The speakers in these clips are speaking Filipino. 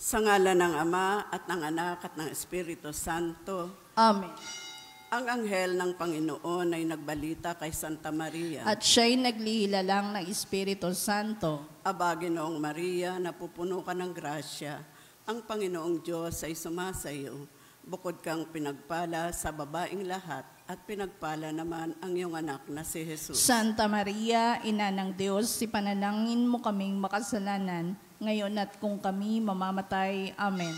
Sa ngalan ng Ama at ng Anak at ng Espiritu Santo. Amen. Ang anghel ng Panginoon ay nagbalita kay Santa Maria. At siya'y naglihilalang ng Espiritu Santo. Aba, Ginoong Maria, napupuno ka ng grasya. Ang Panginoong Diyos ay sumasayo. Bukod kang pinagpala sa babaing lahat, at pinagpala naman ang iyong anak na si Jesus. Santa Maria, Ina ng Diyos, ipanalangin mo kaming makasalanan, ngayon at kung kami mamamatay. Amen.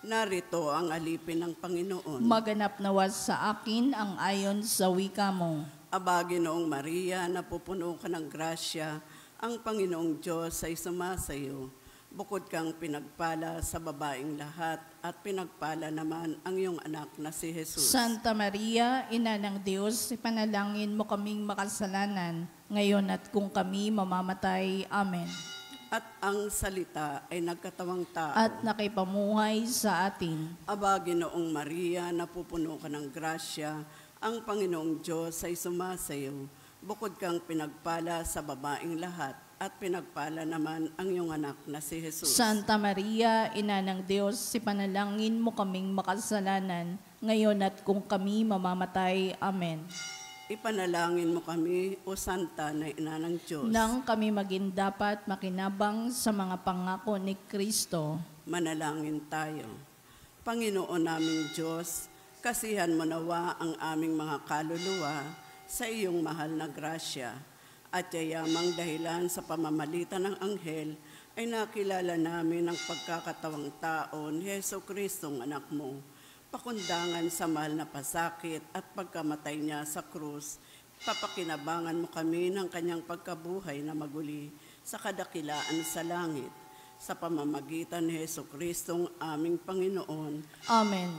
Narito ang alipin ng Panginoon. Maganap nawa sa akin ang ayon sa wika mo. Aba, Ginoong Maria, napupuno ka ng grasya. Ang Panginoong Diyos ay sumasayo. Bukod kang pinagpala sa babaing lahat, at pinagpala naman ang iyong anak na si Jesus. Santa Maria, Ina ng Diyos, ipanalangin mo kaming makasalanan, ngayon at kung kami mamamatay. Amen. At ang salita ay nagkatawang tao. At nakipamuhay sa atin. Aba, Ginoong Maria, napupuno ka ng grasya. Ang Panginoong Diyos ay sumasayo. Bukod kang pinagpala sa babaing lahat, at pinagpala naman ang iyong anak na si Jesus. Santa Maria, Ina ng Diyos, ipanalangin mo kaming makasalanan, ngayon at kung kami mamamatay. Amen. Ipanalangin mo kami, O Santa na Ina ng Diyos. Nang kami maging dapat makinabang sa mga pangako ni Kristo. Manalangin tayo. Panginoon naming Diyos, kasihan mo nawa ang aming mga kaluluwa sa iyong mahal na grasya, at yayamang dahilan sa pamamalitan ng anghel ay nakilala namin ang pagkakatawang tao ni Jesucristong anak mo. Pakundangan sa mahal na pasakit at pagkamatay niya sa krus, papakinabangan mo kami ng kanyang pagkabuhay na maguli sa kadakilaan sa langit, sa pamamagitan ni Jesucristong aming Panginoon. Amen.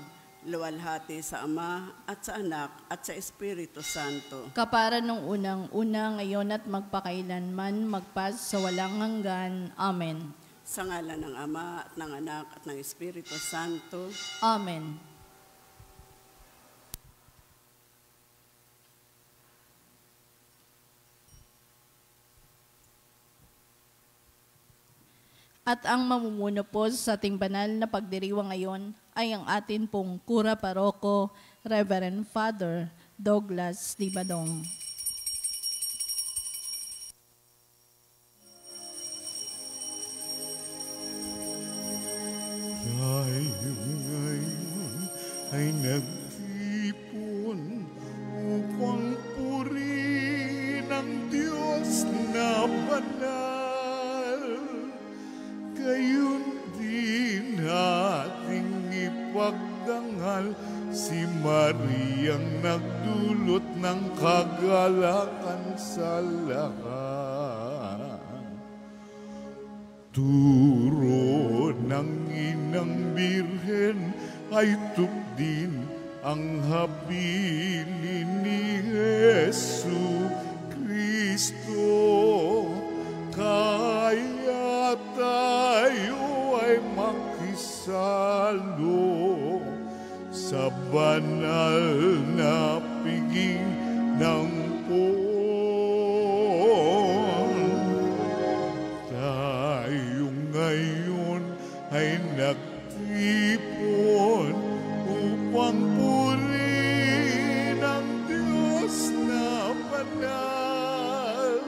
Luwalhati sa Ama at sa Anak at sa Espiritu Santo. Kapara nung unang-una, ngayon at magpakailanman, magpas sa walang hanggan. Amen. Sa ngalan ng Ama at ng Anak at ng Espiritu Santo. Amen. At ang mamumuno po sa ating banal na pagdiriwang ngayon ay ang atin pong Kura Paroko, Reverend Father Douglas Dibadong. Tayo ngayon ay nagtipon upang purihin ang Diyos na banal. Gayon din ating ipagdangal si Mariang nagdulot ng kagalakan sa lahat. Turo ng Inang Birhen ay tupdin ang habilin ni Jesu Kristo. Kaya tayo ay makisalo sa banal na piging ng poon. Tayo ngayon ay nagtipon upang purihin ang Diyos na banal.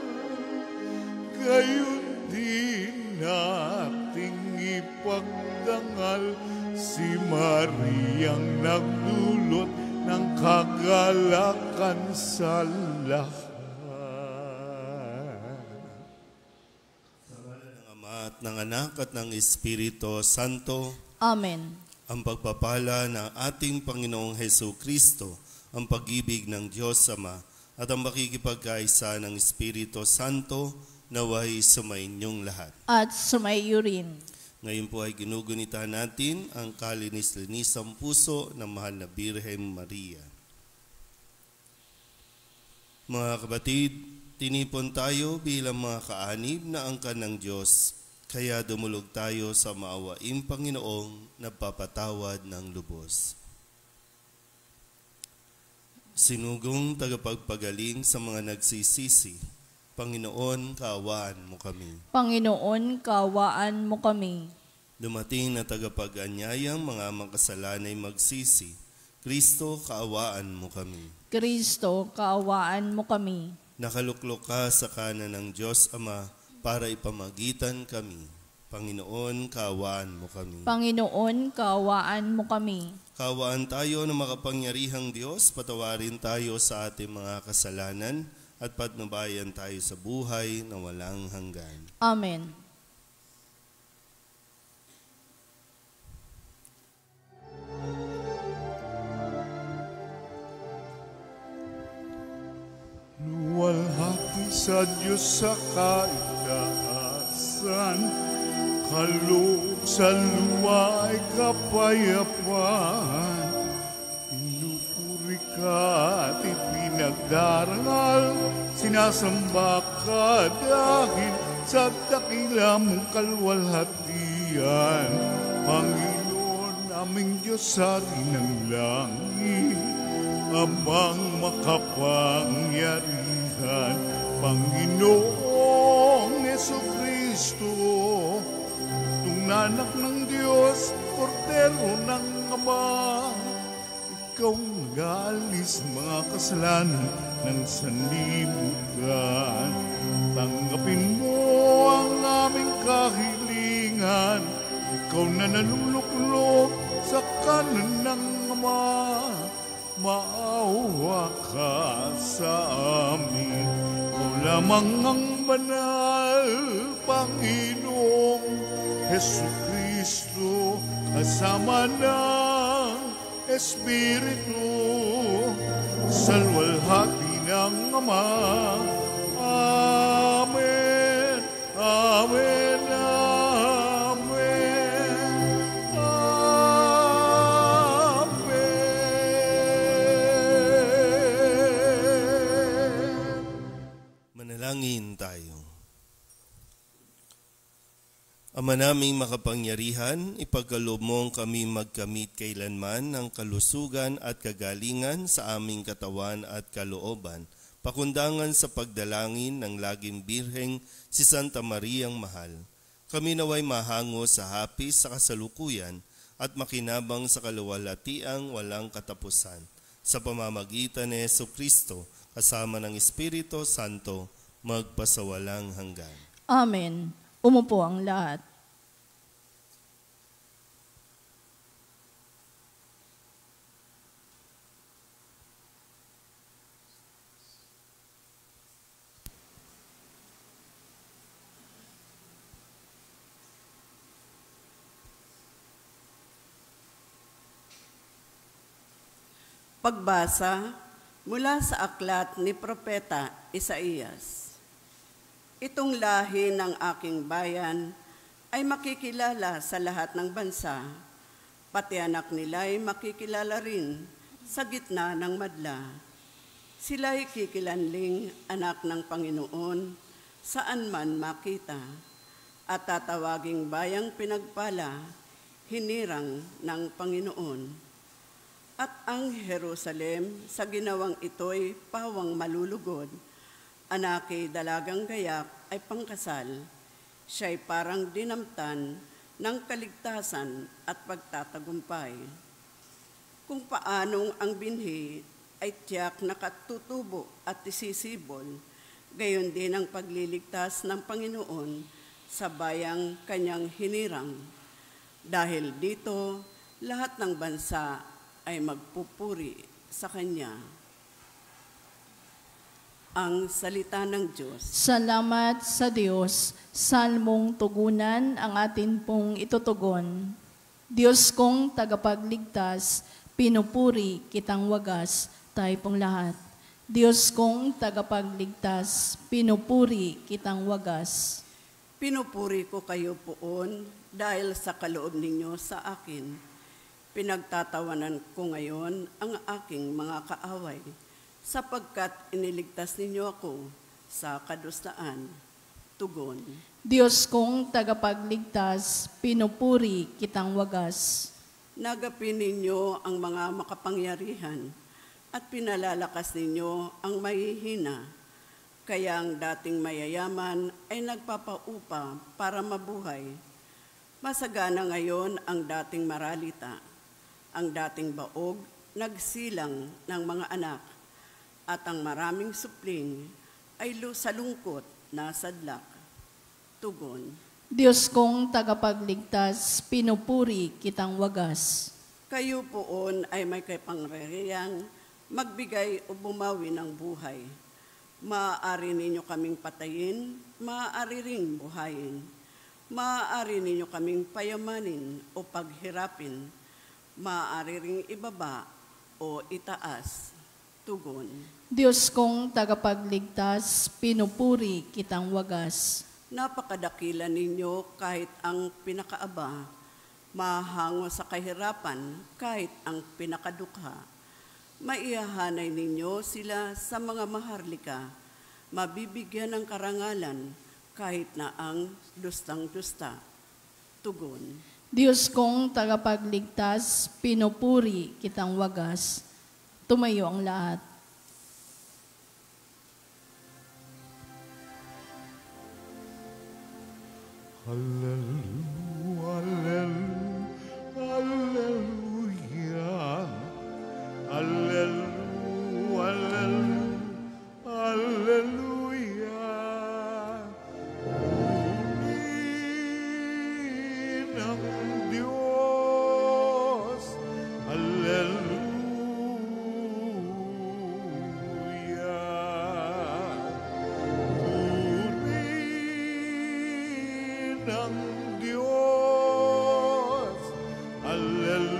Gayon din nating ipagdangal si Mariang nagdulot ng kagalakan sa lahat. Sa ngalan ng Ama at ng Anak at ng Espiritu Santo. Amen. Ang pagpapala ng ating Panginoong Jesucristo, ang pag-ibig ng Diyos Ama, at ang makikipagkaisa ng Espiritu Santo naway sumainyong lahat. At sumaiyo rin. Ngayon po ay ginugunita natin ang kalinis-linisang puso ng mahal na Birhen Maria. Mga kapatid, tinipon tayo bilang mga kaanib na angkan ng Diyos, kaya dumulog tayo sa maawaing Panginoong nagpapatawad ng lubos. Sinugong tagapagpagaling sa mga nagsisisi, Panginoon, kaawaan mo kami. Panginoon, kaawaan mo kami. Dumating na tagapag-anyayang mga makasalanay magsisi. Kristo, kaawaan mo kami. Kristo, kaawaan mo kami. Nakaluklok ka sa kanan ng Diyos Ama para ipamagitan kami. Panginoon, kaawaan mo kami. Panginoon, kaawaan mo kami. Kaawaan tayo ng makapangyarihang Diyos, patawarin tayo sa ating mga kasalanan at patnubayan tayo sa buhay na walang hanggan. Amen. Luwalhati sa Diyos sa kaitaasan, kaloob sa luwa ay kapayapaan. Pinupuri ka at ipinagdarangal, sinasamba ka dahil sa dakila mong kalwalhatian. Panginoon, aming Diyos sa atin ng langit, Amang makapangyarihan, Panginoong Jesucristo, tungnanak ng Diyos, Kordero ng Ama, ikaw nag-aalis mga kasalanan ng sanlibutan. Tanggapin mo ang aming kahilingan, ikaw na naluluklok sa kanan ng Ama. Maawa ka sa amin, ikaw lamang ang banal, Panginoong Jesucristo, kasama ng Espiritu, sa luwalhati ng Ama. Amen, amen, Manalangin tayo. Ama naming makapangyarihan, ipagkaloob mong kami magkamit kailanman ng kalusugan at kagalingan sa aming katawan at kalooban, pakundangan sa pagdalangin ng laging birheng si Santa Mariang Mahal. Kami naway mahango sa hapis sa kasalukuyan at makinabang sa kaluwalhatiang walang katapusan. Sa pamamagitan ni Jesucristo, kasama ng Espiritu Santo, magpasawalang hanggan. Amen. Umupo ang lahat. Pagbasa mula sa aklat ni Propeta Isaías. Itong lahi ng aking bayan ay makikilala sa lahat ng bansa, pati anak nila ay makikilala rin sa gitna ng madla. Sila'y kikilanling anak ng Panginoon saan man makita, at tatawaging bayang pinagpala, hinirang ng Panginoon. At ang Jerusalem sa ginawang ito'y pawang malulugod, anaki dalagang gayak ay pangkasal, siya'y parang dinamtan ng kaligtasan at pagtatagumpay. Kung paanong ang binhi ay tiyak na katutubo at isisibol, gayon din ang pagliligtas ng Panginoon sa bayang kanyang hinirang. Dahil dito, lahat ng bansa ay magpupuri sa Kanya. Ang salita ng Diyos. Salamat sa Diyos, salmong tugunan ang atin pong itutugon. Diyos kong tagapagligtas, pinupuri kitang wagas, tayo pong lahat. Diyos kong tagapagligtas, pinupuri kitang wagas. Pinupuri ko kayo poon dahil sa kaloob ninyo sa akin. Pinagtatawanan ko ngayon ang aking mga kaaway, sapagkat iniligtas ninyo ako sa kadustaan. Tugon. Diyos kong tagapagligtas, pinupuri kitang wagas. Nagapin ninyo ang mga makapangyarihan at pinalalakas ninyo ang mahihina. Kaya ang dating mayayaman ay nagpapaupa para mabuhay. Masagana ngayon ang dating maralita, ang dating baog, nagsilang ng mga anak, at ang maraming supling ay salungkot na sadlak. Tugon. Diyos kong tagapagligtas, pinupuri kitang wagas. Kayo poon ay may kapangyarihang magbigay o bumawi ng buhay. Maaari ninyo kaming patayin, maaari ring buhayin. Maaari ninyo kaming payamanin o paghirapin. Maaari ring ibaba o itaas. Tugon. Diyos kong tagapagligtas, pinupuri kitang wagas. Napakadakila ninyo kahit ang pinakaaba, mahango sa kahirapan kahit ang pinakadukha. Maihahanay ninyo sila sa mga maharlika, mabibigyan ng karangalan kahit na ang dustang-dusta. Tugon. Diyos kong tagapagligtas, pinupuri kitang wagas. Tumayo ang lahat. Hallelujah, hallelujah, hallelujah, hallelujah. Purihin ang Diyos, hallelujah. Purihin ang Diyos, hallelujah.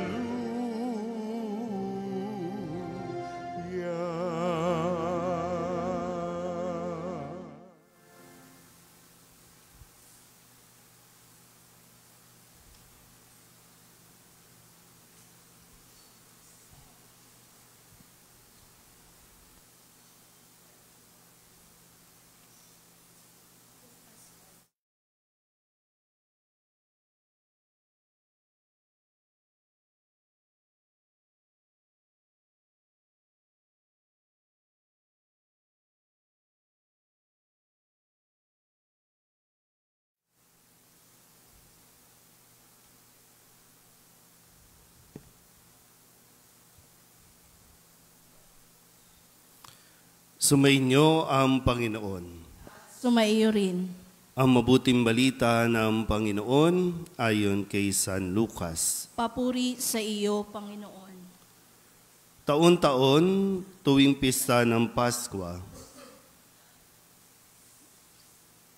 Sumainyo ang Panginoon. Sumaiyo rin. Ang mabuting balita ng Panginoon ayon kay San Lucas. Papuri sa iyo, Panginoon. Taon-taon, tuwing pista ng Paskwa,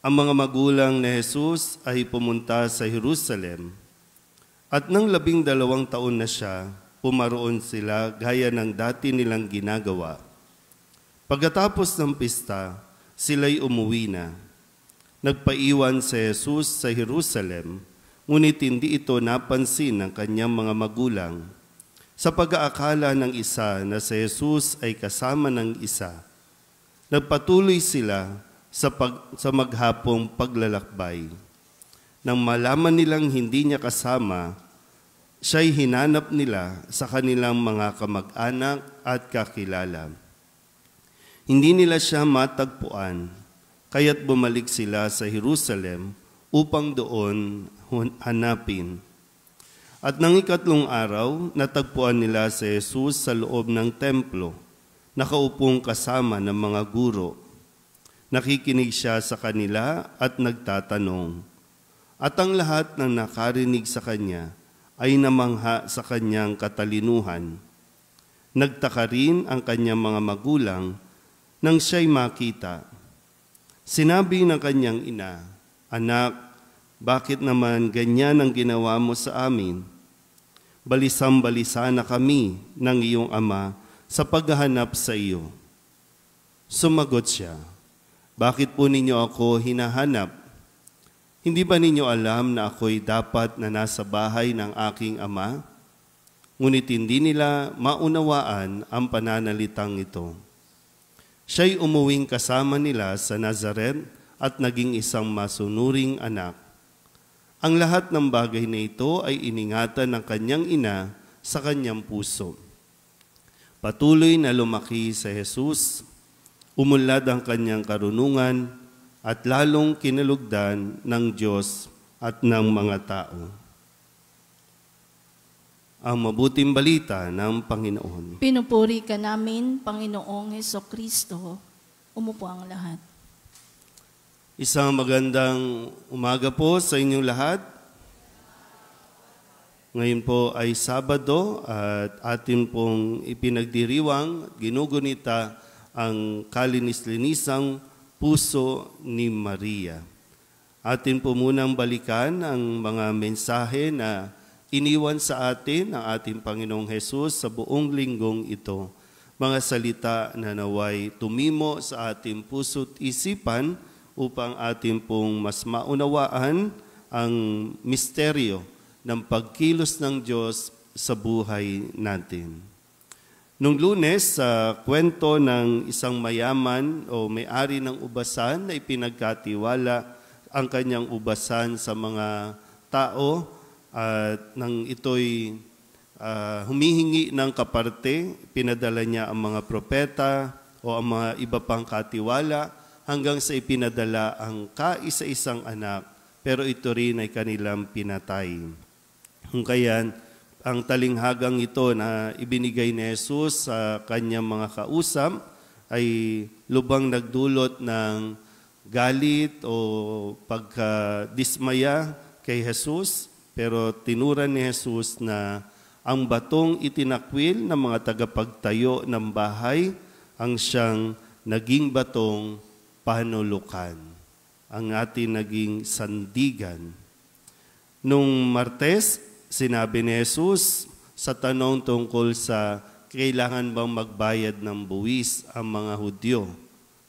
ang mga magulang ni Jesus ay pumunta sa Jerusalem. At nang 12 taon na siya, pumaroon sila gaya ng dati nilang ginagawa. Pagkatapos ng pista, sila'y umuwi na. Nagpaiwan si Jesus sa Jerusalem, ngunit hindi ito napansin ng kanyang mga magulang. Sa pag-aakala ng isa na si Jesus ay kasama ng isa, nagpatuloy sila sa maghapong paglalakbay. Nang malaman nilang hindi niya kasama, siya'y hinanap nila sa kanilang mga kamag-anak at kakilala. Hindi nila siya matagpuan, kaya't bumalik sila sa Jerusalem upang doon hanapin. At nang 3 araw, natagpuan nila si Jesus sa loob ng templo, nakaupong kasama ng mga guro. Nakikinig siya sa kanila at nagtatanong. At ang lahat ng nakarinig sa kanya ay namangha sa kanyang katalinuhan. Nagtaka rin ang kanyang mga magulang nang siya'y makita. Sinabi ng kanyang ina, "Anak, bakit naman ganyan ang ginawa mo sa amin? Balisang-balisa na kami ng iyong ama sa paghahanap sa iyo." Sumagot siya, "Bakit po ninyo ako hinahanap? Hindi ba ninyo alam na ako'y dapat na nasa bahay ng aking ama?" Ngunit hindi nila maunawaan ang pananalitang ito. Siya'y umuwing kasama nila sa Nazaret at naging isang masunuring anak. Ang lahat ng bagay na ito ay iningatan ng kanyang ina sa kanyang puso. Patuloy na lumaki si Jesus, umunlad ang kanyang karunungan at lalong kinalugdan ng Diyos at ng mga tao. Ang mabuting balita ng Panginoon. Pinupuri ka namin, Panginoong Hesukristo. Umupo ang lahat. Isang magandang umaga po sa inyong lahat. Ngayon po ay Sabado at atin pong ipinagdiriwang, ginugunita ang kalinis-linisang puso ni Maria. Atin po munang balikan ang mga mensahe na iniwan sa atin ng ating Panginoong Hesus sa buong linggong ito. Mga salita na naway tumimo sa ating puso't isipan upang atin pong mas maunawaan ang misteryo ng pagkilos ng Diyos sa buhay natin. Nung Lunes, sa kwento ng isang mayaman o may-ari ng ubasan na ipinagkatiwala ang kanyang ubasan sa mga tao at nang ito'y humihingi ng kaparte, pinadala niya ang mga propeta o ang mga iba pang katiwala hanggang sa ipinadala ang kaisa-isang anak, pero ito rin ay kanilang pinatay. Kaya ang talinghagang ito na ibinigay ni Jesus sa kanyang mga kausap ay lubang nagdulot ng galit o pagkadismaya kay Jesus, pero tinuran ni Jesus na ang batong itinakwil ng mga tagapagtayo ng bahay ang siyang naging batong panulukan, ang ating naging sandigan. Nung Martes, sinabi ni Jesus sa tanong tungkol sa kailangan bang magbayad ng buwis ang mga Hudyo.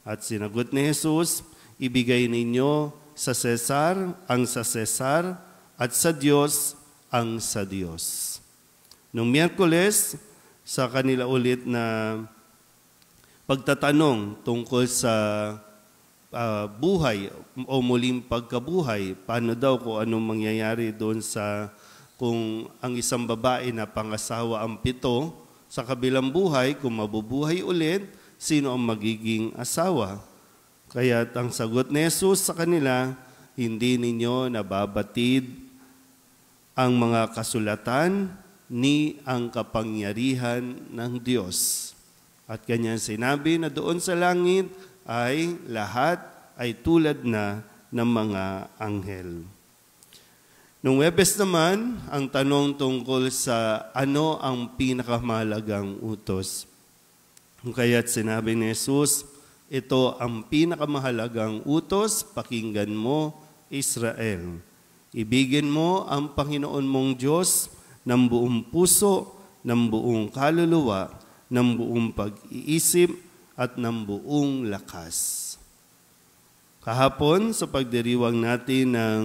At sinagot ni Jesus, ibigay ninyo sa Cesar ang sa Cesar at sa Diyos ang sa Diyos. Nung Miyerkules, sa kanila ulit na pagtatanong tungkol sa buhay o muling pagkabuhay, paano daw kung anong mangyayari doon sa kung ang isang babae na pangasawa ang 7 sa kabilang buhay, kung mabubuhay ulit, sino ang magiging asawa? Kaya ang sagot ni Jesus sa kanila, hindi ninyo nababatid ang mga kasulatan ni ang kapangyarihan ng Diyos. At kanyang sinabi na doon sa langit ay lahat ay tulad na ng mga anghel. Nung Huwebes naman, ang tanong tungkol sa ano ang pinakamahalagang utos. Kaya't sinabi ni Jesus, ito ang pinakamahalagang utos, pakinggan mo, Israel. Ibigin mo ang Panginoon mong Diyos ng buong puso, ng buong kaluluwa, ng buong pag-iisip, at ng buong lakas. Kahapon, sa pagdiriwang natin ng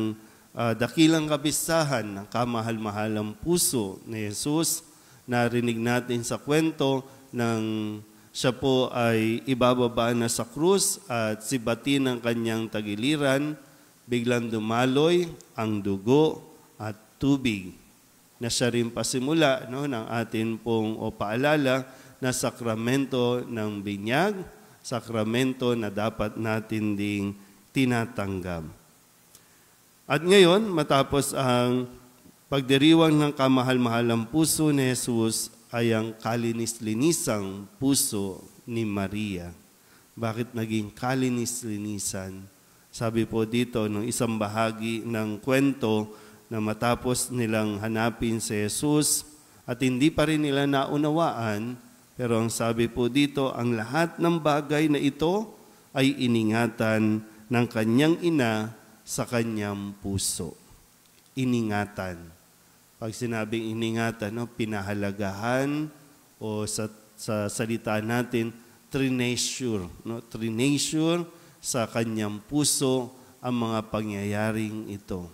dakilang kabisahan ng kamahal-mahalang puso ni Jesus, narinig natin sa kwento ng siya po ay ibababa na sa krus at sibatin ng kanyang tagiliran, biglang dumaloy ang dugo at tubig na siya rin pasimula ng atin pong o paalala na sakramento ng binyag, sakramento na dapat natin ding tinatanggap. At ngayon, matapos ang pagdiriwang ng kamahal-mahalang puso ni Jesus ay ang kalinis-linisang puso ni Maria. Bakit naging kalinis-linisan? Sabi po dito, nung isang bahagi ng kwento na matapos nilang hanapin si Jesus at hindi pa rin nila naunawaan, pero ang sabi po dito, ang lahat ng bagay na ito ay iningatan ng kanyang ina sa kanyang puso. Iningatan. Pag sinabing iningatan, pinahalagahan o sa salita natin, trinasure. Trinasure sa kanyang puso ang mga pangyayaring ito.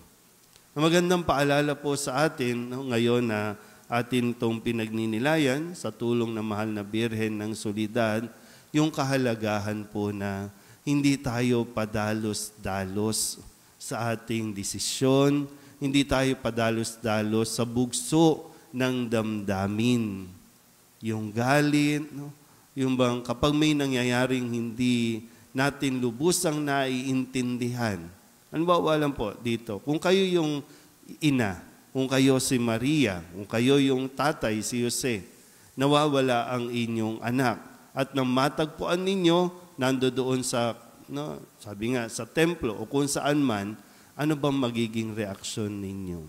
Ang magandang paalala po sa atin ngayon na atin itong pinagninilayan sa tulong ng mahal na Birhen ng Solidad, yung kahalagahan po na hindi tayo padalos-dalos sa ating desisyon, hindi tayo padalos-dalos sa bugso ng damdamin. Yung galit, yung bang kapag may nangyayaring hindi natin lubusang naiintindihan, Halimbawa lang po dito, kung kayo yung ina, kung kayo si Maria, kung kayo yung tatay, si Jose, nawawala ang inyong anak. At nang matagpuan ninyo, nandoon sa, sabi nga, sa templo o kung saan man, ano bang magiging reaksyon ninyo?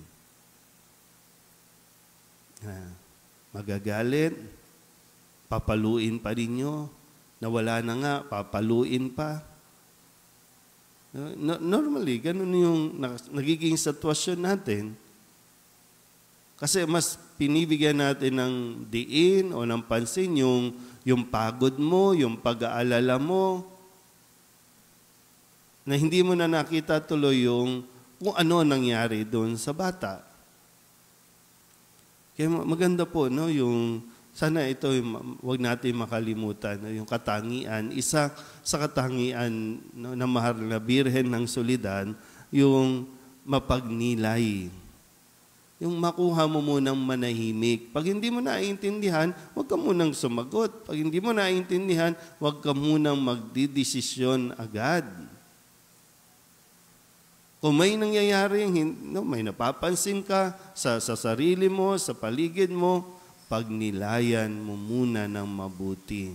Magagalit? Papaluin pa ninyo? Nawala na nga, papaluin pa? Normally, ganun yung nagiging sitwasyon natin. Kasi mas pinibigyan natin ng diin o ng pansin yung pagod mo, yung pag-aalala mo, na hindi mo na nakita tuloy yung kung ano nangyari doon sa bata. Kaya maganda po, no, yung sana ito, wag natin makalimutan, no, yung katangian, isa sa katangian, no, na mahal na Birhen ng Soledad, yung mapagnilay. Yung makuha mo munang manahimik. Pag hindi mo naiintindihan, huwag ka munang sumagot. Pag hindi mo naiintindihan, huwag ka munang magdidesisyon agad. Kung may nangyayari, may napapansin ka sa sarili mo, sa paligid mo, pagnilayan mo muna ng mabuti.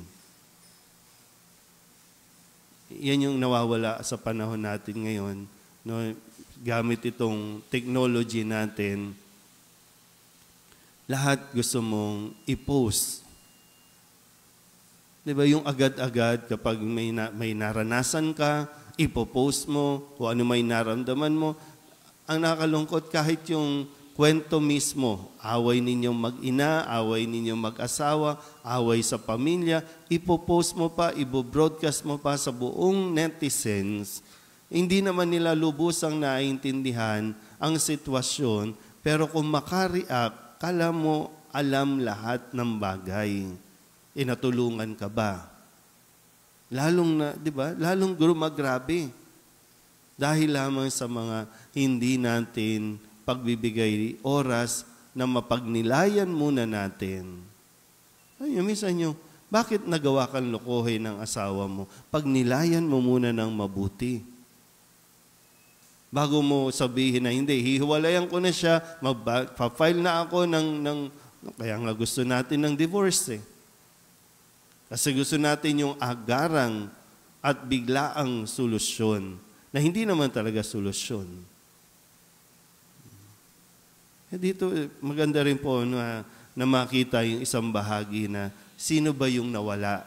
Yan yung nawawala sa panahon natin ngayon. No, gamit itong technology natin, lahat gusto mong i-post. Diba, yung agad-agad kapag may naranasan ka, ipopost mo, kung ano may naramdaman mo. Ang nakalungkot, kahit yung kwento mismo, away ninyong mag-ina, away ninyong mag-asawa, away sa pamilya, ipopost mo pa, ibobroadcast mo pa sa buong netizens. Hindi naman nila lubusang naiintindihan ang sitwasyon, pero kung makareact, kala mo alam lahat ng bagay. Natulungan ka ba? Lalong gumagrabe. Dahil lamang sa mga hindi natin pagbibigay oras na mapagnilayan muna natin. Minsan yung, bakit nagawa kang lokohin ng asawa mo? Pagnilayan mo muna ng mabuti. Bago mo sabihin na hindi, hihiwalayan ko na siya, pa-file na ako kaya nga gusto natin ng divorce eh. Kasi gusto natin yung agarang at biglaang solusyon na hindi naman talaga solusyon. Dito, maganda rin po na makita yung isang bahagi na sino ba yung nawala?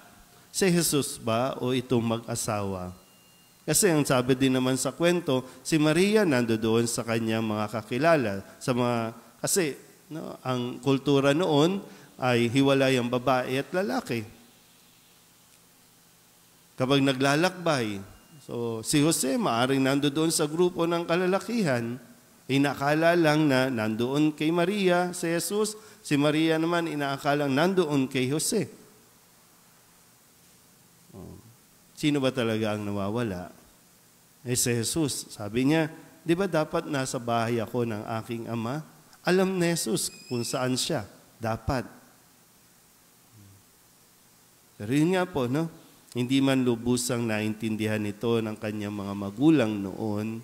Si Jesus ba o itong mag-asawa? Kasi ang sabi din naman sa kwento, si Maria nandoon sa kanyang mga kakilala. Kasi ang kultura noon ay hiwalay ang babae at lalaki. Kapag naglalakbay, so si Jose maaring nandoon sa grupo ng kalalakihan, inakala lang na nandoon kay Maria si Jesus, si Maria naman inaakalang nandoon kay Jose. Sino ba talaga ang nawawala? Si Jesus. Sabi niya, di ba dapat nasa bahay ako ng aking ama? Alam ni Jesus kung saan siya. Dapat. Pero yun nga po, no? Hindi man lubusang naintindihan ito ng kanyang mga magulang noon,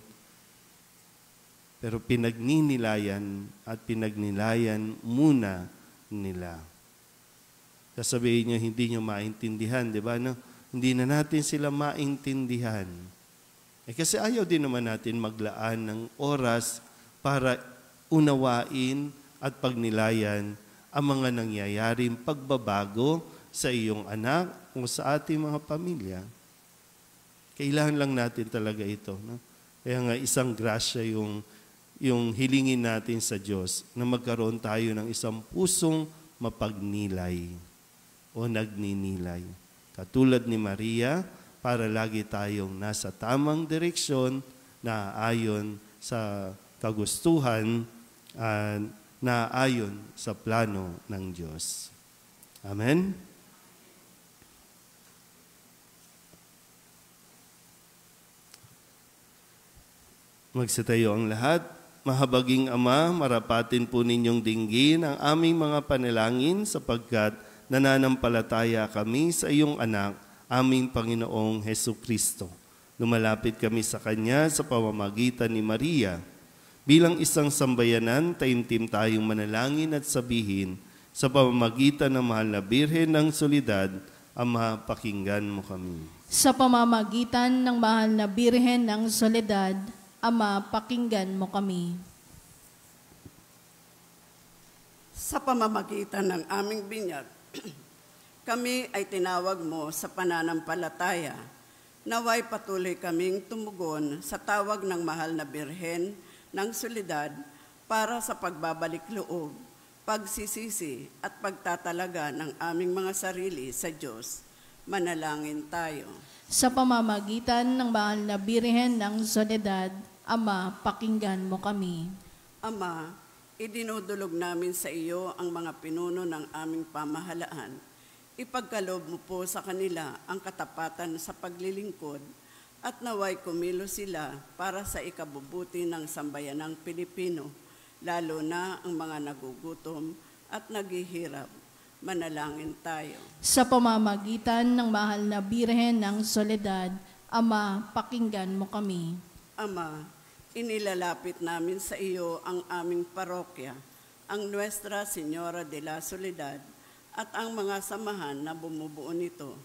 pero pinagninilayan at pinagnilayan muna nila. Sasabihin niyo, hindi niyo maintindihan, di ba? No? Hindi na natin sila maintindihan. Kasi ayaw din naman natin maglaan ng oras para unawain at pagnilayan ang mga nangyayaring pagbabago sa iyong anak o sa ating mga pamilya. Kailangan lang natin talaga ito. No? Kaya nga isang grasya yung hilingin natin sa Diyos na magkaroon tayo ng isang pusong mapagnilay o nagninilay. Katulad ni Maria, para lagi tayong nasa tamang direksyon na ayon sa kagustuhan at na ayon sa plano ng Diyos. Amen? Magsitayo ang lahat. Mahabaging Ama, marapatin po ninyong dinggin ang aming mga panalangin sapagkat nananampalataya kami sa iyong anak, aming Panginoong Hesukristo, Lumalapit kami sa Kanya sa pamamagitan ni Maria. Bilang isang sambayanan, taimtim tayong manalangin at sabihin, sa pamamagitan ng mahal na Birhen ng Soledad, Ama, pakinggan mo kami. Sa pamamagitan ng mahal na Birhen ng Soledad, Ama, pakinggan mo kami. Sa pamamagitan ng aming binyag, kami ay tinawag mo sa pananampalataya. Naway patuloy kaming tumugon sa tawag ng mahal na Birhen ng Soledad para sa pagbabalik loob, pagsisisi at pagtatalaga ng aming mga sarili sa Diyos. Manalangin tayo. Sa pamamagitan ng mahal na Birhen ng Soledad, Ama, pakinggan mo kami. Ama, idinudulog namin sa iyo ang mga pinuno ng aming pamahalaan. Ipagkaloob mo po sa kanila ang katapatan sa paglilingkod at naway kumilos sila para sa ikabubuti ng sambayanang Pilipino, lalo na ang mga nagugutom at naghihirap. Manalangin tayo. Sa pamamagitan ng mahal na Birhen ng Soledad, Ama, pakinggan mo kami. Ama, inilalapit namin sa iyo ang aming parokya, ang Nuestra Señora de la Soledad, at ang mga samahan na bumubuo nito.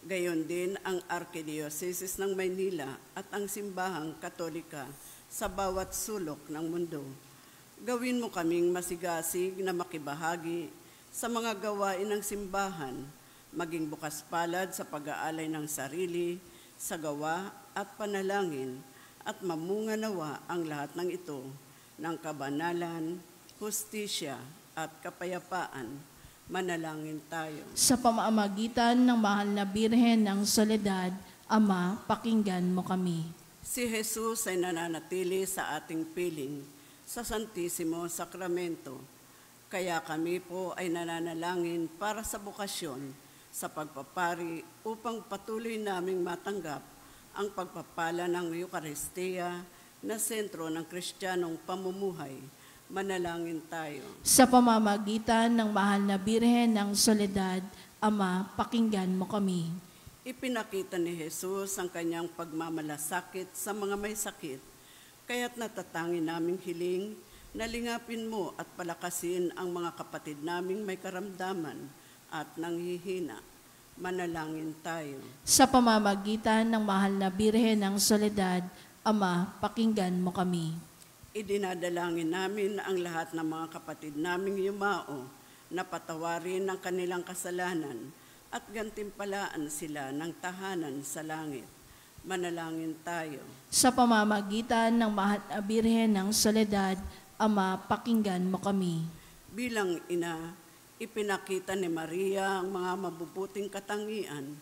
Gayon din ang Arkidiocese ng Maynila at ang Simbahang Katolika sa bawat sulok ng mundo. Gawin mo kaming masigasig na makibahagi sa mga gawain ng simbahan, maging bukas palad sa pag-aalay ng sarili, sa gawa at panalangin, at mamunga nawa ang lahat ng ito ng kabanalan, hustisya at kapayapaan. Manalangin tayo. Sa pamamagitan ng mahal na Birhen ng Soledad, Ama, pakinggan mo kami. Si Jesus ay nananatili sa ating piling sa Santisimo Sakramento. Kaya kami po ay nananalangin para sa bukasyon sa pagpapari upang patuloy naming matanggap ang pagpapala ng Eucharistia na sentro ng Kristiyanong pamumuhay. Manalangin tayo. Sa pamamagitan ng mahal na Birhen ng Soledad, Ama, pakinggan mo kami. Ipinakita ni Jesus ang kanyang pagmamalasakit sa mga may sakit, kaya't natatangin naming hiling na lingapin mo at palakasin ang mga kapatid naming may karamdaman at nanghihina. Manalangin tayo. Sa pamamagitan ng mahal na Birhen ng Soledad, Ama, pakinggan mo kami. Idinadalangin namin ang lahat ng mga kapatid naming yumao na patawarin ang kanilang kasalanan at gantimpalaan sila ng tahanan sa langit. Manalangin tayo. Sa pamamagitan ng mahal na Birhen ng Soledad, Ama, pakinggan mo kami. Bilang ina, ipinakita ni Maria ang mga mabubuting katangian,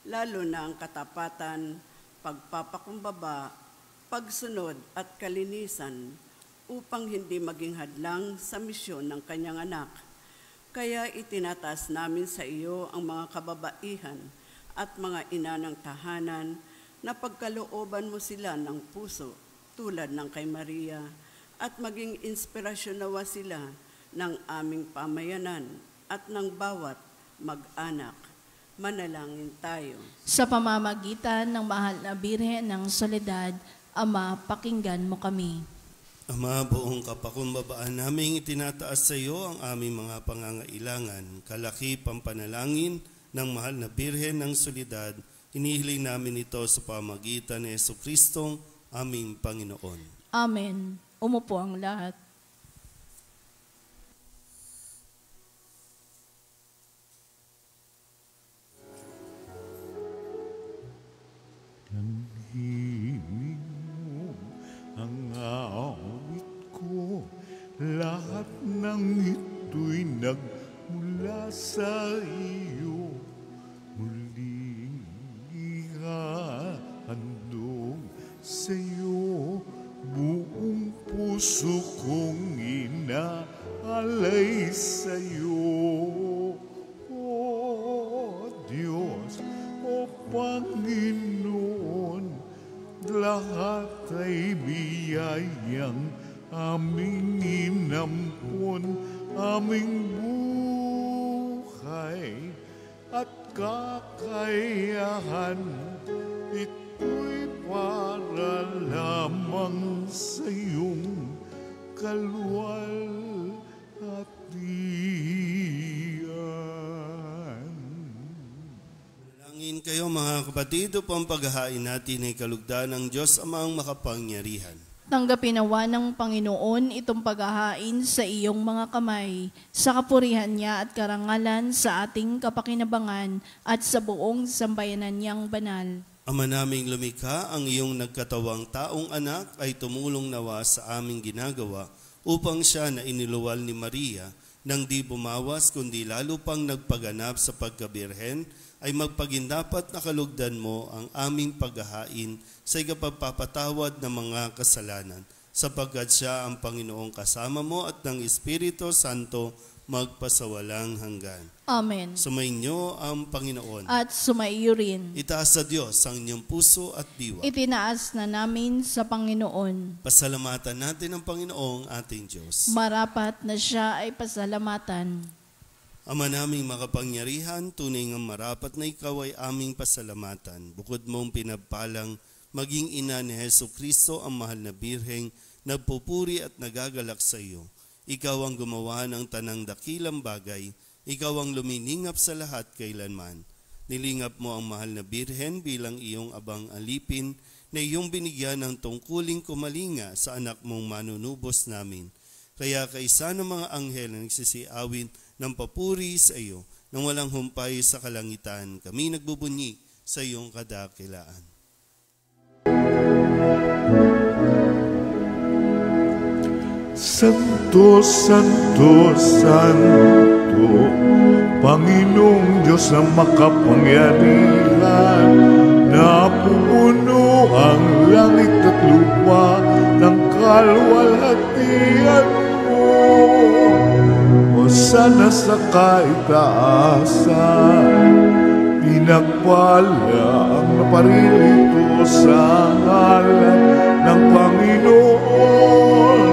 lalo na ang katapatan, pagpapakumbaba, pagsunod at kalinisan upang hindi maging hadlang sa misyon ng kanyang anak. Kaya itinataas namin sa iyo ang mga kababaihan at mga ina ng tahanan na pagkalooban mo sila ng puso tulad ng kay Maria at maging inspirasyon nawa sila ng aming pamayanan at ng bawat mag-anak. Manalangin tayo. Sa pamamagitan ng mahal na Birhen ng Soledad, Ama, pakinggan mo kami. Ama, buong kapakumbabaan naming itinataas sa iyo ang aming mga pangangailangan. Kalaki pampanalangin ng mahal na Birhen ng Soledad, inihiling namin ito sa pamagitan ni Jesucristong aming Panginoon. Amen. Umupo ang lahat. Tanhimik mo ang awit ko, lahat ng ito'y nagmula sa iyo. Muling ihahandog sa iyo, buong puso kong inaalay sa iyo. O Diyos, o Panginoon, lahat ay biyayang aming inampon, aming buhay at kakayahan, ito'y para lamang sa iyong kaluwalhatian. Langin kayo mga kapatid, upang paghahain natin ay kalugdan ng Diyos Amang makapangyarihan. Tanggapin nawa ng Panginoon itong paghahain sa iyong mga kamay, sa kapurihan niya at karangalan sa ating kapakinabangan at sa buong sambayanan niyang banal. Ama naming lumikha, ang iyong nagkatawang taong anak ay tumulong nawa sa aming ginagawa upang siya na iniluwal ni Maria nang di bumawas kundi lalo pang nagpaganap sa pagkabirhen, ay magpagindapat na kalugdan mo ang aming paghahain sa ikapagpapatawad ng mga kasalanan, sapagkat siya ang Panginoong kasama mo at ng Espiritu Santo magpasawalang hanggan. Amen. Sumainyo ang Panginoon. At sumaiyo rin. Itaas sa Diyos ang inyong puso at diwa. Itinaas na namin sa Panginoon. Pasalamatan natin ang Panginoong ating Diyos. Marapat na siya ay pasalamatan. Ama naming makapangyarihan, tunay ngang marapat na ikaw ay aming pasalamatan. Bukod mong pinagpalang maging ina ni Jesucristo, ang mahal na birheng, nagpupuri at nagagalak sa iyo. Ikaw ang gumawa ng tanang dakilang bagay. Ikaw ang luminingap sa lahat kailanman. Nilingap mo ang mahal na birhen bilang iyong abang alipin na iyong binigyan ng tungkuling kumalinga sa anak mong manunubos namin. Kaya kaisa ng mga anghel na nagsisiawin ng papuri sa iyo, nang walang humpay sa kalangitan, kami nagbubunyi sa iyong kadakilaan. Santo, Santo, Santo, Panginoong Diyos na makapangyarihan, napupuno ang langit at lupa ng kaluwalhatian mo. Hosana sa kaitaasan, pinagpala ang naparirito sa ngalan ng Panginoon.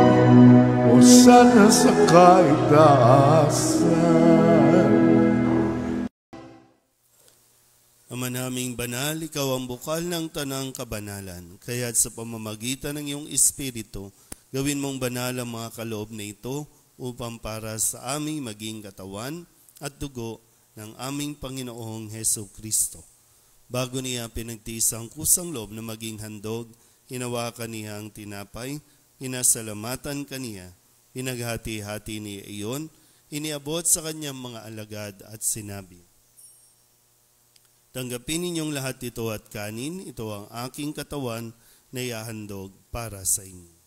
Hosana sa kaitaasan. Ama naming banal, ikaw ang bukal ng tanang kabanalan. Kaya't sa pamamagitan ng iyong Espiritu, gawin mong banal ang mga kaloob na ito upang para sa aming maging katawan at dugo ng aming Panginoong Jesucristo. Bago niya pinagtiis ang kusang loob na maging handog, hinawakan niya ang tinapay, hinasalamatan kaniya, hinaghati-hati niya iyon, iniabot sa kanyang mga alagad at sinabi, tanggapin ninyong lahat ito at kanin, ito ang aking katawan na ihahandog para sa inyo.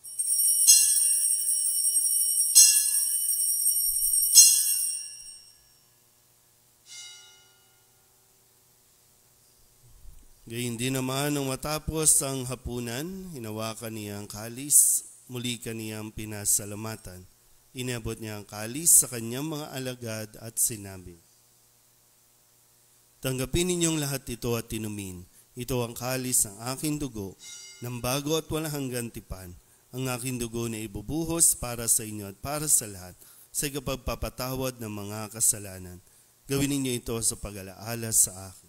Gayun din naman nang matapos ang hapunan, hinawakan niya ang kalis, muli kaniyang pinasalamatan. Inabot niya ang kalis sa kanyang mga alagad at sinabi, tanggapin ninyong lahat ito at tinumin. Ito ang kalis ng aking dugo, ng bago at walang hanggang tipan. Ang aking dugo na ibubuhos para sa inyo at para sa lahat, sa ikapagpapatawad ng mga kasalanan. Gawin ninyo ito sa pag-alaala sa akin.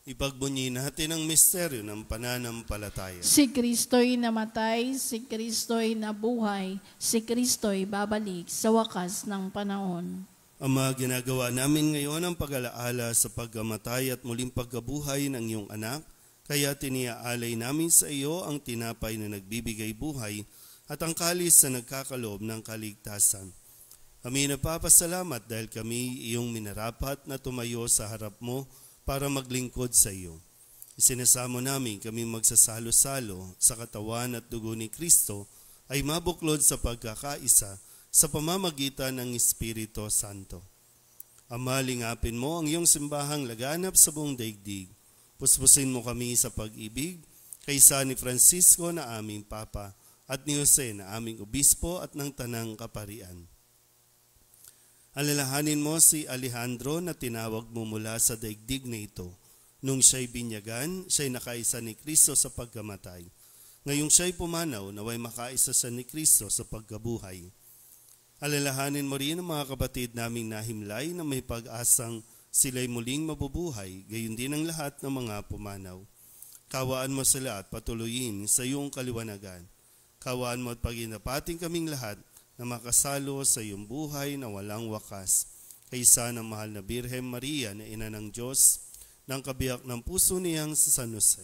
Ipagbunyi natin ang misteryo ng pananampalataya. Si Kristo'y namatay, si Kristo'y nabuhay, si Kristo'y babalik sa wakas ng panahon. Ama, ginagawa namin ngayon ang pag-alaala sa pagkamatay at muling pagkabuhay ng iyong anak, kaya tiniaalay namin sa iyo ang tinapay na nagbibigay buhay at ang kalis na nagkakaloob ng kaligtasan. Kami napapasalamat dahil kami iyong minarapat na tumayo sa harap mo para maglingkod sa iyo. Isinasamo namin kami magsasalo-salo sa katawan at dugo ni Kristo ay mabuklod sa pagkakaisa sa pamamagitan ng Espiritu Santo. Ama, lingapin mo ang iyong simbahang laganap sa buong daigdig. Puspusin mo kami sa pag-ibig, kaysa ni Francisco na aming Papa at ni Jose na aming Obispo at ng Tanang Kaparian. Alalahanin mo si Alejandro na tinawag mo mula sa daigdig na ito. Nung siya'y binyagan, siya'y nakaisa ni Kristo sa pagkamatay. Ngayong siya'y pumanaw, naway makaisa sa ni Kristo sa pagkabuhay. Alalahanin mo rin ang mga kapatid naming nahimlay na may pag-asang sila'y muling mabubuhay, gayon din ang lahat ng mga pumanaw. Kawaan mo sila at patuloyin sa iyong kaliwanagan. Kawaan mo at paginapating kaming lahat na makasalo sa iyong buhay na walang wakas. Kaysa ng mahal na Birhen Maria na ina ng Diyos, ng kabiyak ng puso niyang sa San Jose.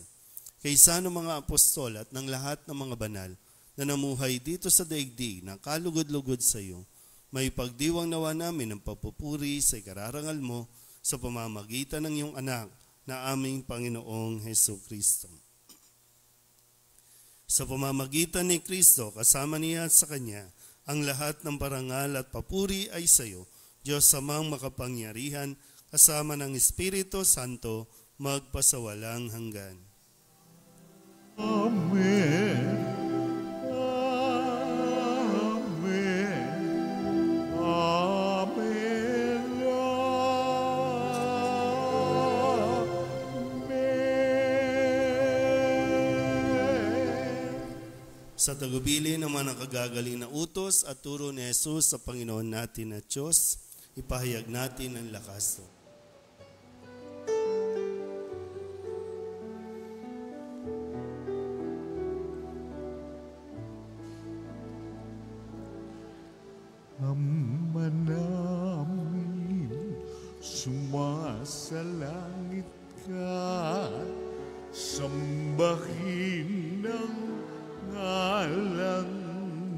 Kaysa ng mga apostol at ng lahat ng mga banal na namuhay dito sa daigdig na kalugod-lugod sa iyo, may pagdiwang nawa namin ng papupuri sa ikararangal mo sa pamamagitan ng iyong anak na aming Panginoong Hesus Kristo. Sa pamamagitan ni Kristo, kasama niya at sa Kanya, ang lahat ng parangal at papuri ay sa iyo, Diyos Amang makapangyarihan, kasama ng Espiritu Santo, magpasawalang hanggan. Amen. Amen. Amen. Sa tagubili ng mga nakagagaling na utos at turo ni Jesus sa Panginoon natin at Diyos, ipahayag natin ang lakas. Ama namin, sumasalangit ka, sambahin ang ngalan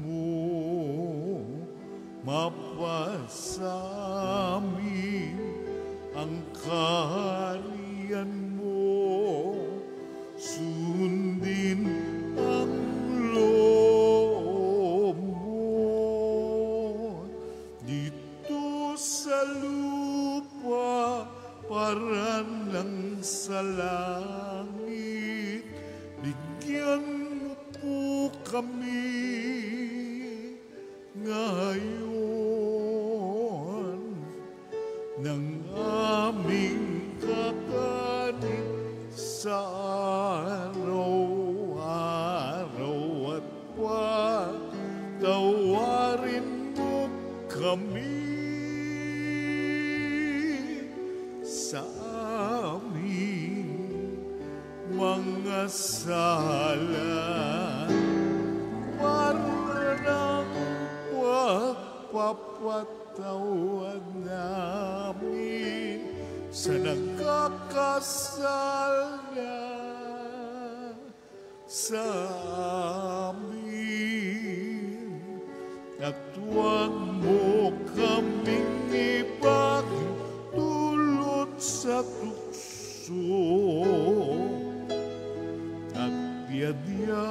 mo, mapasamin ang kaharian mo, sundin ang loob mo dito sa lupa para ng sa langit. Bigyan mo po kami ngayon ng aming kakanin sa araw-araw at patawarin mo kami sa aming mga sala para ng pagpapatawad namin sa nagkakasala sa amin. At huwag mo kaming ipagtulot sa tukso at biyadya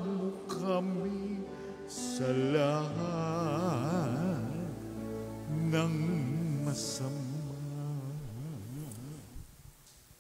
mo kami sa lahat ng masama.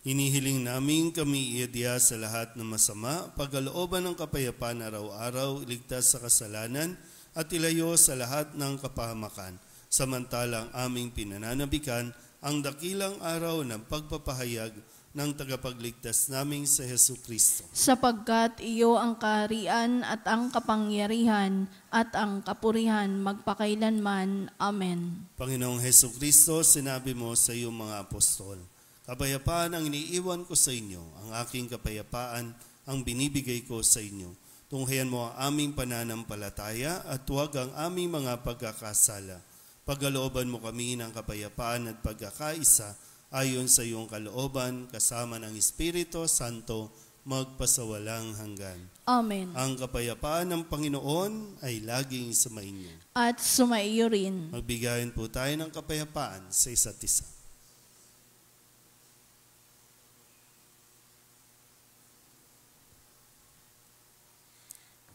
Inihiling namin kami iadya sa lahat ng masama, pagkalooban ng kapayapaan araw-araw, iligtas sa kasalanan, at ilayo sa lahat ng kapahamakan. Samantalang aming pinananabikan ang dakilang araw ng pagpapahayag ng tagapagligtas naming sa Hesus Kristo. Sapagkat iyo ang kaharian at ang kapangyarihan at ang kapurihan magpakailanman. Amen. Panginoong Hesus Kristo, sinabi mo sa iyong mga apostol, kapayapaan ang iniiwan ko sa inyo, ang aking kapayapaan ang binibigay ko sa inyo. Tunghayan mo ang aming pananampalataya at huwag ang aming mga pagkakasala. Pagkalooban mo kami ng kapayapaan at pagkakaisa ayon sa iyong kalooban kasama ng Espiritu Santo magpasawalang hanggan. Amen. Ang kapayapaan ng Panginoon ay laging sumainyo. At sumaiyo rin. Magbigayin po tayo ng kapayapaan sa isa't isa.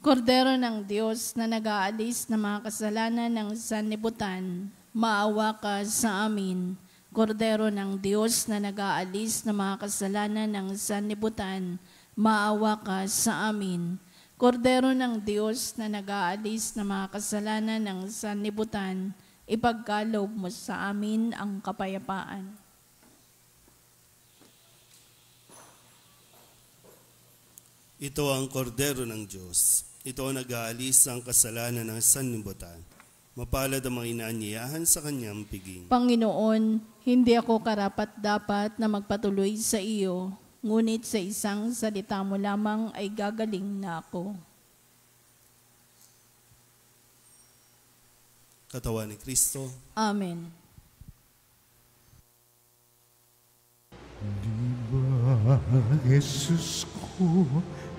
Kordero ng Diyos na nag-aalis ng mga kasalanan ng sanlibutan, maawa ka sa amin. Kordero ng Diyos na nag-aalis ng mga kasalanan ng sanlibutan, maawa ka sa amin. Kordero ng Diyos na nag-aalis ng mga kasalanan ng sanlibutan, ipagkaloob mo sa amin ang kapayapaan. Ito ang kordero ng Diyos. Ito ang nag-aalis ng kasalanan ng sanlibutan. Mapalad ang mga inaanyayahan sa kanyang piging. Panginoon, hindi ako karapat-dapat na magpatuloy sa iyo, ngunit sa isang salita mo lamang ay gagaling na ako. Katawan ni Kristo. Amen. Di ba, Jesus ko,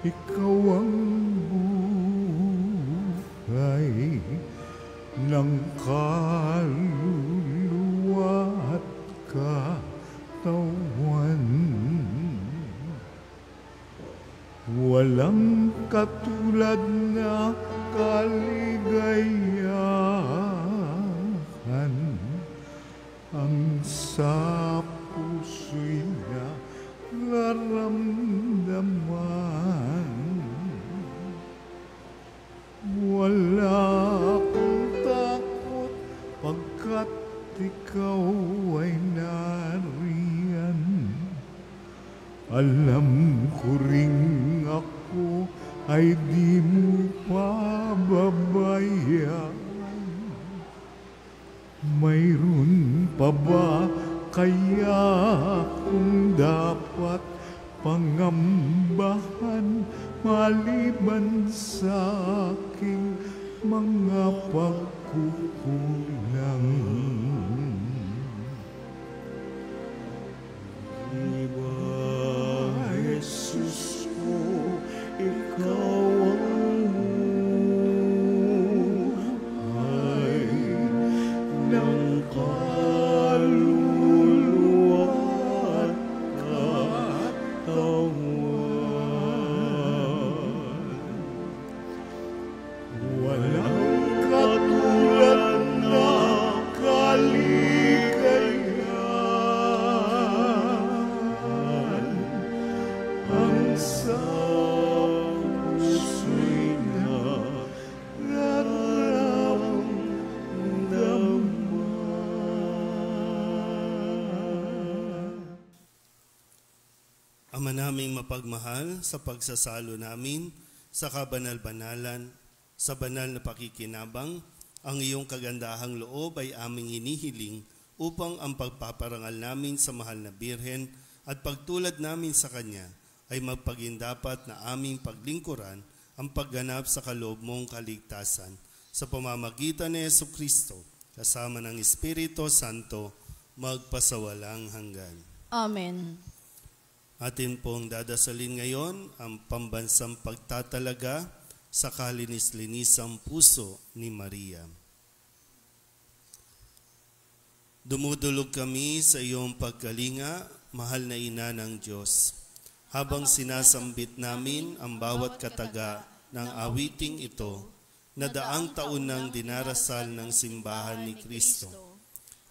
ikaw ang buhay ng kaluluwa at katawan. Walang katulad na kaligayahan ang sa puso'y nararamdaman. Wala akong takot pagkat ikaw ay nariyan. Alam ko ring ako ay di mo pababayaan. Mayroon pa ba kaya kung dapat pangambahan maliban sa aking mga pagkukulang? Diba, Jesus ko, ikaw ang buhay ng kaluluwa at katawan. Walang katulad na kaligayahan ang sa puso'y nararamdaman. Ama naming mapagmahal, sa pagsasalo namin sa kabanal-banalan, sa banal na pakikinabang, ang iyong kagandahang loob ay aming hinihiling upang ang pagpaparangal namin sa mahal na Birhen at pagtulad namin sa Kanya ay magpagindapat na aming paglingkuran ang pagganap sa kaloob mong kaligtasan sa pamamagitan ni Jesucristo kasama ng Espiritu Santo magpasawalang hanggan. Amen. Atin pong dadasalin ngayon ang pambansang pagtatalaga sa kalinis-linisang puso ni Maria. Dumudulog kami sa iyong pagkalinga, mahal na ina ng Diyos. Habang sinasambit namin ang bawat kataga ng awiting ito, na daang taon nang dinarasal ng simbahan ni Kristo.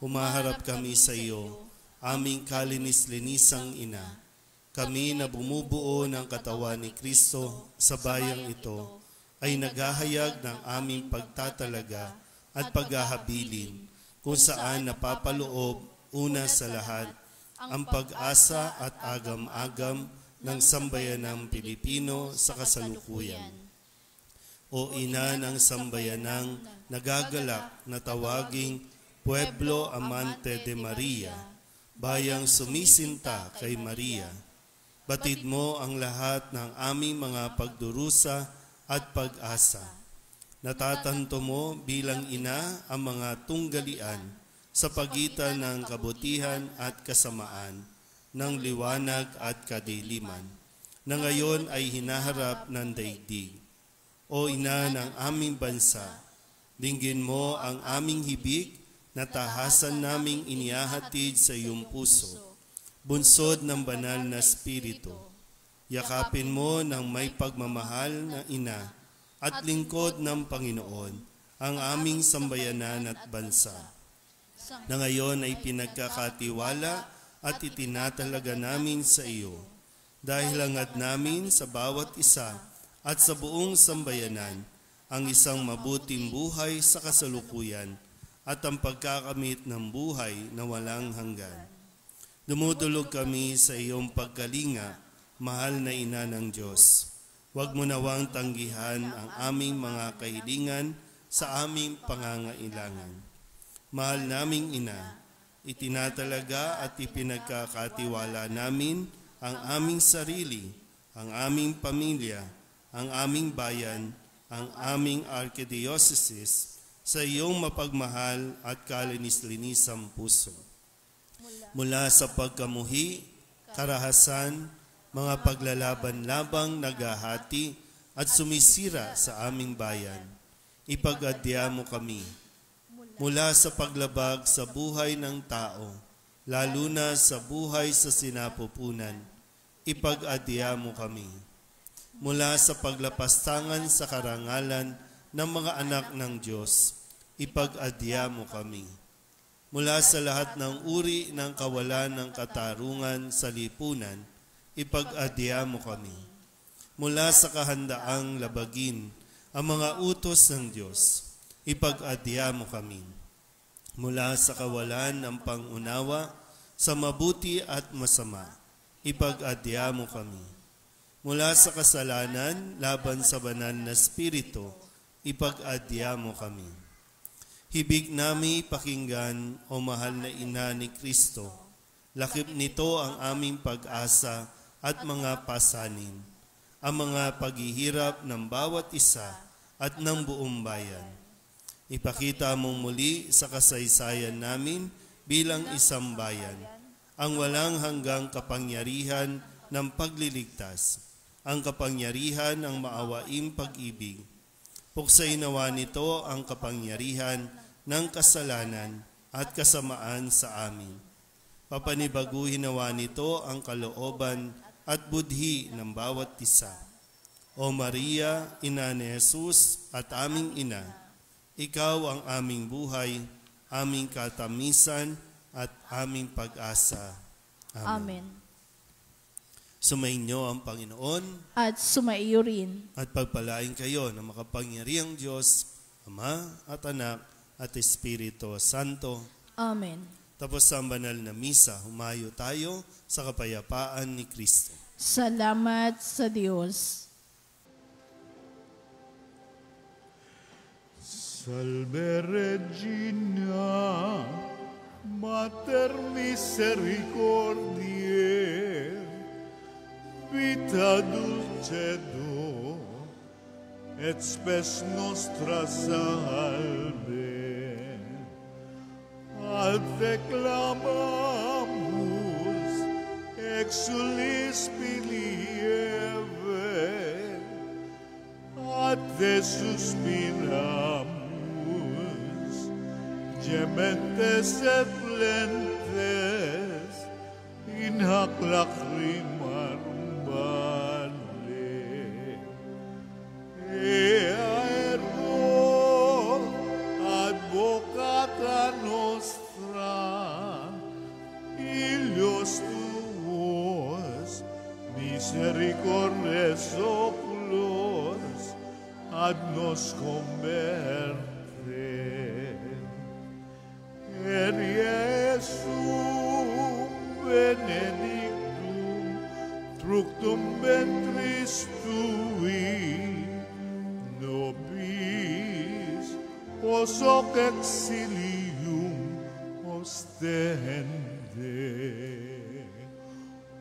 Humaharap kami sa iyo, aming kalinis-linisang ina. Kami na bumubuo ng katawan ni Kristo sa bayang ito ay naghahayag ng aming pagtatalaga at paghahabilin kung saan napapaloob una sa lahat ang pag-asa at agam-agam ng sambayanang Pilipino sa kasalukuyan. O ina ng sambayanang nagagalak na tawaging Pueblo Amante de Maria, bayang sumisinta kay Maria. Batid mo ang lahat ng aming mga pagdurusa at pag-asa. Natatanto mo bilang ina ang mga tunggalian sa pagitan ng kabutihan at kasamaan, ng liwanag at kadiliman, na ngayon ay hinaharap ng daigdig. O ina ng aming bansa, dinggin mo ang aming hibig na tahasan naming inihahatid sa iyong puso. Bunsod ng banal na Espiritu, yakapin mo ng may pagmamahal na ina at lingkod ng Panginoon ang aming sambayanan at bansa, na ngayon ay pinagkakatiwala at itinatalaga namin sa iyo, dahil hangad namin sa bawat isa at sa buong sambayanan ang isang mabuting buhay sa kasalukuyan at ang pagkakamit ng buhay na walang hanggan. Dumudulog kami sa iyong pagkalinga, mahal na ina ng Diyos. Huwag mo nawang tanggihan ang aming mga kahilingan sa aming pangangailangan. Mahal naming Ina, itinatalaga at ipinagkakatiwala namin ang aming sarili, ang aming pamilya, ang aming bayan, ang aming archdiocese sa iyong mapagmahal at kalinis-linisang puso. Mula sa pagkamuhi, karahasan, mga paglalaban-labang naghahati at sumisira sa aming bayan, ipag-adya mo kami. Mula sa paglabag sa buhay ng tao, lalo na sa buhay sa sinapupunan, ipag-adya mo kami. Mula sa paglapastangan sa karangalan ng mga anak ng Diyos, ipag-adya mo kami. Mula sa lahat ng uri ng kawalan ng katarungan sa lipunan, ipag-adya mo kami. Mula sa kahandaang labagin ang mga utos ng Diyos, ipag-adya mo kami. Mula sa kawalan ng pangunawa sa mabuti at masama, ipag-adya mo kami. Mula sa kasalanan laban sa banal na Espiritu, ipag-adya mo kami. Hibig nami pakinggan, o mahal na Ina ni Kristo. Lakip nito ang aming pag-asa at mga pasanin, ang mga paghihirap ng bawat isa at ng buong bayan. Ipakita mong muli sa kasaysayan namin bilang isang bayan, ang walang hanggang kapangyarihan ng pagliligtas, ang kapangyarihan ng maawaing pag-ibig. Puksain nawa nito ang kapangyarihan ng kasalanan at kasamaan sa amin. Papanibaguhin nawa nito ang kalooban at budhi ng bawat isa. O Maria, Ina ni Jesus at aming Ina, ikaw ang aming buhay, aming katamisan at aming pag-asa. Amen. Amen. Sumainyo ang Panginoon At sumaiyo rin. at pagpalain kayo ng makapangyarihang Diyos, Ama at Anak at Espiritu Santo. Amen. Tapos sa banal na misa, humayo tayo sa kapayapaan ni Kristo. Salamat sa Diyos. Salve Regina, Mater Misericordiae, vita dulcedo, et spes nostra salve. Ad te clamamus, exulis pilieve, ad te suspiramus, gementes et plentes, in hac lacrimarum vale. Ea ergo advocata nostra, ilios tuos, misericordes oculos, ad nos converte. Per Iesum benedictum, fructum ventris tui, nobis pos hoc exilium ostende.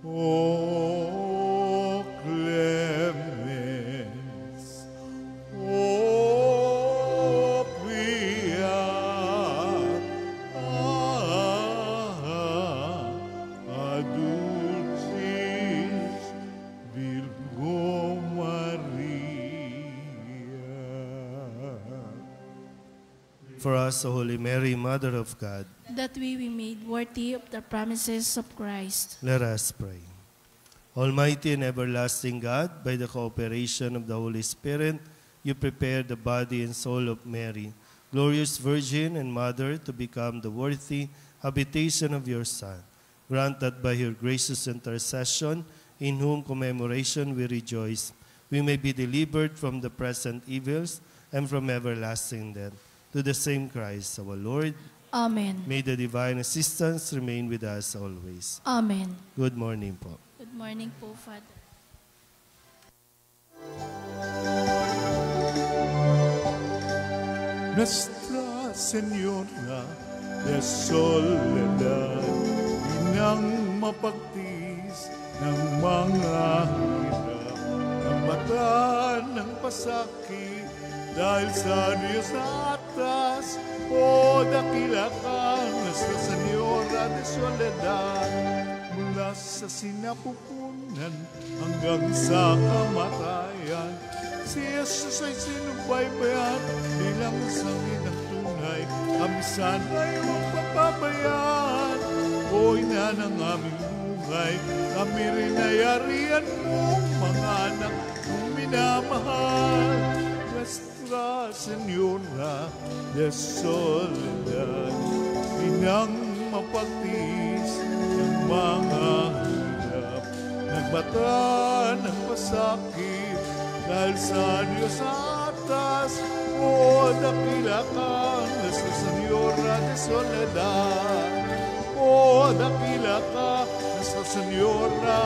O clemens, o pia, adulcis Virgo Maria. For us, O Holy Mary, Mother of God, That we be made worthy of the promises of Christ. let us pray. Almighty and everlasting God, by the cooperation of the Holy Spirit, you prepared the body and soul of Mary, glorious Virgin and Mother, to become the worthy habitation of your Son. Grant that by your gracious intercession, in whom commemoration we rejoice, we may be delivered from the present evils and from everlasting death. To the same Christ, our Lord, Amen. may the divine assistance remain with us always. Amen. Good morning po. Good morning po, Father. Nuestra Señora de Soledad, inang mapagtiis ng mga hirap, ang mata ng pasakit, dahil sa Diyos atas, o dakila ka, Nuestra Señora de Soledad, mula sa sinapupunan hanggang sa kamatayan, si Jesus ay sinubaybayan bilang isang inang tunay, kami sana'y huwag papabayaan, o ina ng aming buhay, kami rin ay arian mo, mga anak mong minamahal. Nuestra Señora de Soledad, inang mapagtiis ng mga hirap, nagbata ng pasakit, dahil sa Diyos atas, o dakila ka, Nuestra Señora de Soledad, o dakila ka, Nuestra Señora